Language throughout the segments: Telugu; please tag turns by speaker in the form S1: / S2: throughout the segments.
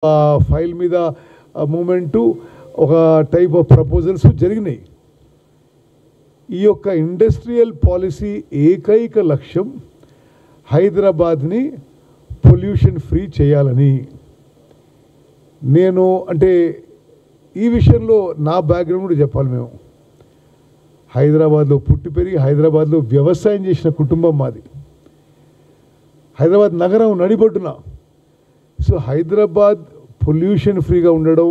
S1: ఫైల్ మీద మూమెంటు ఒక టైప్ ఆఫ్ ప్రపోజల్స్ జరిగినాయి. ఈ యొక్క ఇండస్ట్రియల్ పాలసీ ఏకైక లక్ష్యం హైదరాబాద్ని పొల్యూషన్ ఫ్రీ చేయాలని. నేను అంటే ఈ విషయంలో నా బ్యాక్గ్రౌండ్ చెప్పాలి. మేము హైదరాబాద్లో పుట్టి పెరిగి హైదరాబాద్లో వ్యవసాయం చేసిన కుటుంబం మాది. హైదరాబాద్ నగరం నడిబొడ్డున. సో హైదరాబాద్ పొల్యూషన్ ఫ్రీగా ఉండడం,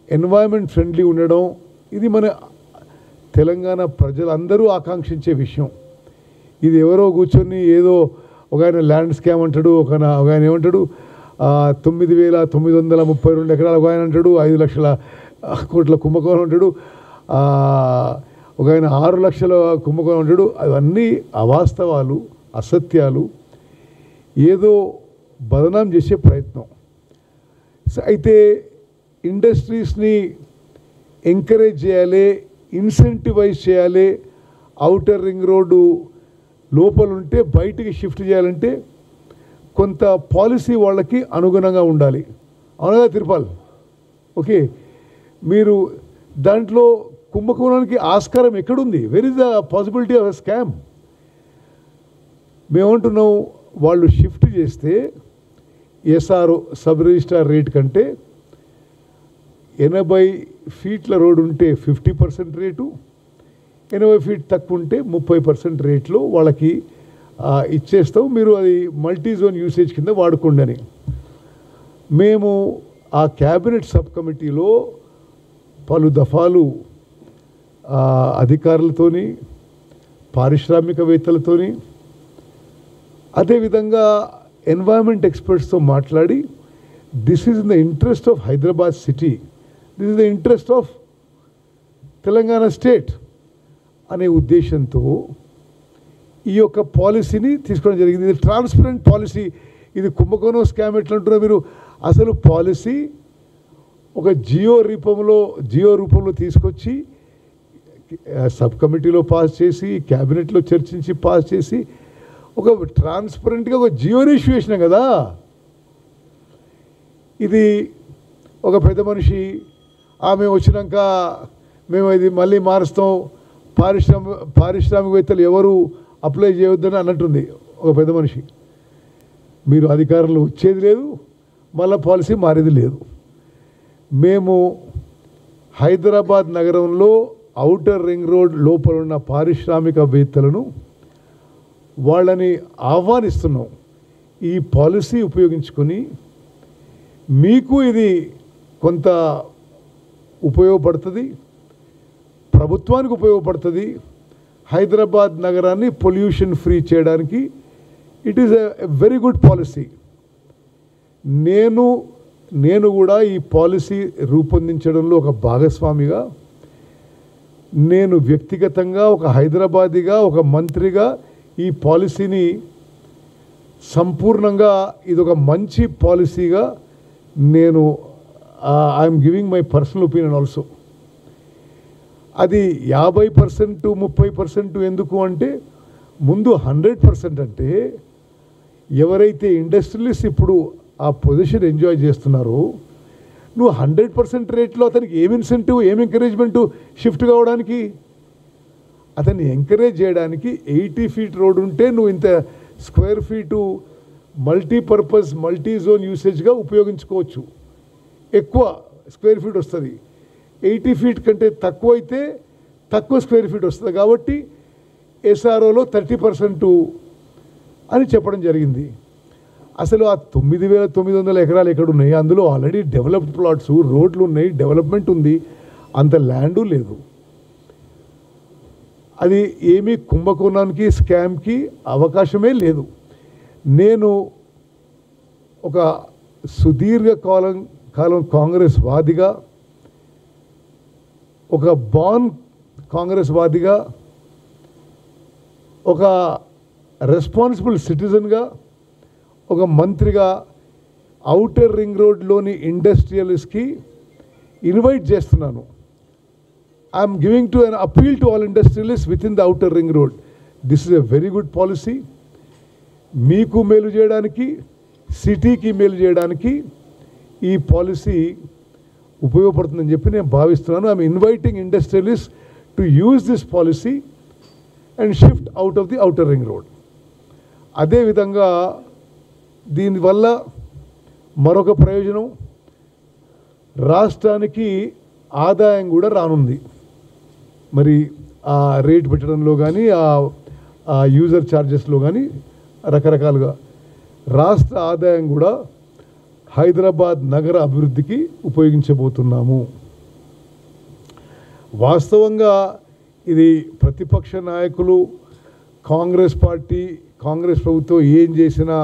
S1: ఎన్వైరన్మెంట్ ఫ్రెండ్లీ ఉండడం, ఇది మన తెలంగాణ ప్రజలందరూ ఆకాంక్షించే విషయం. ఇది ఎవరో కూర్చొని ఏదో ఒక ఆయన ల్యాండ్ స్కామ్ అంటాడు, ఒక ఆయన ఏమంటాడు 9,932 ఎకరాలు, ఒక ఆయన అంటాడు 5 లక్షల కోట్ల కుంభకోణం అంటాడు, ఒక ఆయన 6 లక్షల కుంభకోణం అంటాడు. అవన్నీ అవాస్తవాలు, అసత్యాలు, ఏదో బదనాం చేసే ప్రయత్నం. అయితే ఇండస్ట్రీస్ని ఎంకరేజ్ చేయాలి, ఇన్సెంటివైజ్ చేయాలి. ఔటర్ రింగ్ రోడ్డు లోపల ఉంటే బయటికి షిఫ్ట్ చేయాలంటే కొంత పాలసీ వాళ్ళకి అనుగుణంగా ఉండాలి. అవునగా తిరుపాల్? ఓకే, మీరు దాంట్లో కుంభకోణానికి ఆస్కారం ఎక్కడుంది? Where is the possibility of a scam? మేమంటున్నాం, వాళ్ళు షిఫ్ట్ చేస్తే ఎస్ఆర్ సబ్ రిజిస్ట్రార్ రేట్ కంటే 80 ఫీట్ల రోడ్ ఉంటే 50% రేటు, 80 ఫీట్ తక్కువ ఉంటే 30% రేట్లో వాళ్ళకి ఇచ్చేస్తాం, మీరు అది మల్టీ జోన్ యూసేజ్ కింద వాడుకోండి అని. మేము ఆ క్యాబినెట్ సబ్ కమిటీలో పలు దఫాలు అధికారులతోని, పారిశ్రామికవేత్తలతోని, అదేవిధంగా ఎన్వైరన్మెంట్ ఎక్స్పర్ట్స్తో మాట్లాడి, this is in the interest of Hyderabad city, this is the interest of Telangana state అనే ఉద్దేశంతో ఈ యొక్క పాలసీని తీసుకోవడం జరిగింది. ఇది ట్రాన్స్పరెంట్ పాలసీ. ఇది కుంభకోణం స్కామ్ ఎట్లా అంటున్నారు మీరు? అసలు పాలసీ ఒక జియో రూపంలో తీసుకొచ్చి సబ్ కమిటీలో పాస్ చేసి, క్యాబినెట్లో చర్చించి పాస్ చేసి, ఒక ట్రాన్స్పరెంట్గా ఒక జియోని ఇష్యూ చేసినాం కదా. ఇది ఒక పెద్ద మనిషి ఆమె వచ్చినాక మేము ఇది మళ్ళీ మారుస్తాం, పారిశ్రామికవేత్తలు ఎవరు అప్లై చేయవద్దని అన్నట్టుంది ఒక పెద్ద మనిషి. మీరు అధికారంలో వచ్చేది లేదు, మళ్ళీ పాలసీ మారేది లేదు. మేము హైదరాబాద్ నగరంలో ఔటర్ రింగ్ రోడ్ లోపల ఉన్న పారిశ్రామికవేత్తలను వాళ్ళని ఆహ్వానిస్తున్నాం. ఈ పాలసీ ఉపయోగించుకొని మీకు ఇది కొంత ఉపయోగపడుతుంది, ప్రభుత్వానికి ఉపయోగపడుతుంది, హైదరాబాద్ నగరాన్ని పొల్యూషన్ ఫ్రీ చేయడానికి it is a very good policy. నేను కూడా ఈ పాలసీ రూపొందించడంలో ఒక భాగస్వామిగా, నేను వ్యక్తిగతంగా ఒక హైదరాబాదీగా, ఒక మంత్రిగా ఈ పాలసీని సంపూర్ణంగా ఇదొక మంచి పాలసీగా నేను I'm giving my personal opinion also. అది 50% 30% ఎందుకు అంటే, ముందు 100% అంటే ఎవరైతే ఇండస్ట్రియలిస్ట్ ఇప్పుడు ఆ పొజిషన్ ఎంజాయ్ చేస్తున్నారో, నువ్వు 100% రేట్లో అతనికి ఏం ఇన్సెంటివ్, ఏం ఎంకరేజ్మెంటు షిఫ్ట్ కావడానికి? అతన్ని ఎంకరేజ్ చేయడానికి 80 ఫీట్ రోడ్ ఉంటే నువ్వు ఇంత square feet multipurpose multi zone యూసేజ్గా ఉపయోగించుకోవచ్చు, ఎక్కువ స్క్వేర్ ఫీట్ వస్తుంది. 80 ఫీట్ కంటే తక్కువ అయితే తక్కువ స్క్వేర్ ఫీట్ వస్తుంది. కాబట్టి ఎస్ఆర్ఓలో 30% అని చెప్పడం జరిగింది. అసలు ఆ 9,900 ఎకరాలు ఎక్కడ ఉన్నాయి? అందులో ఆల్రెడీ డెవలప్డ్ ప్లాట్స్, రోడ్లు ఉన్నాయి, డెవలప్మెంట్ ఉంది, అంత ల్యాండు లేదు. అది ఏమీ కుంభకోణానికి, స్కామ్కి అవకాశమే లేదు. నేను ఒక సుదీర్ఘ కాలం కాంగ్రెస్ వాదిగా, ఒక కాంగ్రెస్ వాదిగా, ఒక రెస్పాన్సిబుల్ సిటిజన్గా, ఒక మంత్రిగా ఔటర్ రింగ్ రోడ్లోని ఇండస్ట్రియలిస్ట్కి ఇన్వైట్ చేస్తున్నాను. I'm giving to an appeal to all industrialist with in the outer ring road. This is a very good policy. మీకు మేలు చేయడానికి, సిటీకి మేలు చేయడానికి ఈ పాలసీ ఉపయోగపడుతుందని చెప్పి నేను భావిస్తున్నాను. I'm inviting industrialist to use this policy and shift out of the outer ring road. అదేవిధంగా దీనివల్ల మరొక ప్రయోజనం, రాష్ట్రానికి ఆదాయం కూడా రానుంది. మరి ఆ రేట్ పెట్టడంలో కానీ ఆ యూజర్ ఛార్జెస్లో కానీ రకరకాలుగా రాష్ట్ర ఆదాయం కూడా హైదరాబాద్ నగర అభివృద్ధికి ఉపయోగించబోతున్నాము. వాస్తవంగా ఇది ప్రతిపక్ష నాయకులు, కాంగ్రెస్ పార్టీ, కాంగ్రెస్ ప్రభుత్వం ఏం చేసినా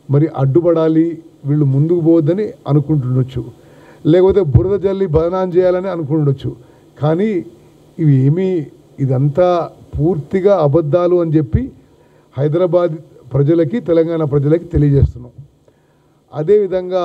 S1: మరి అడ్డుపడాలి, వీళ్ళు ముందుకు పోవద్దని అనుకుంటుండొచ్చు, లేకపోతే బురద జల్లి బదనాం చేయాలని అనుకుంటుండొచ్చు. కానీ ఇదంతా పూర్తిగా అబద్ధాలు అని చెప్పి హైదరాబాద్ ప్రజలకి, తెలంగాణ ప్రజలకి తెలియజేస్తున్నాం. అదేవిధంగా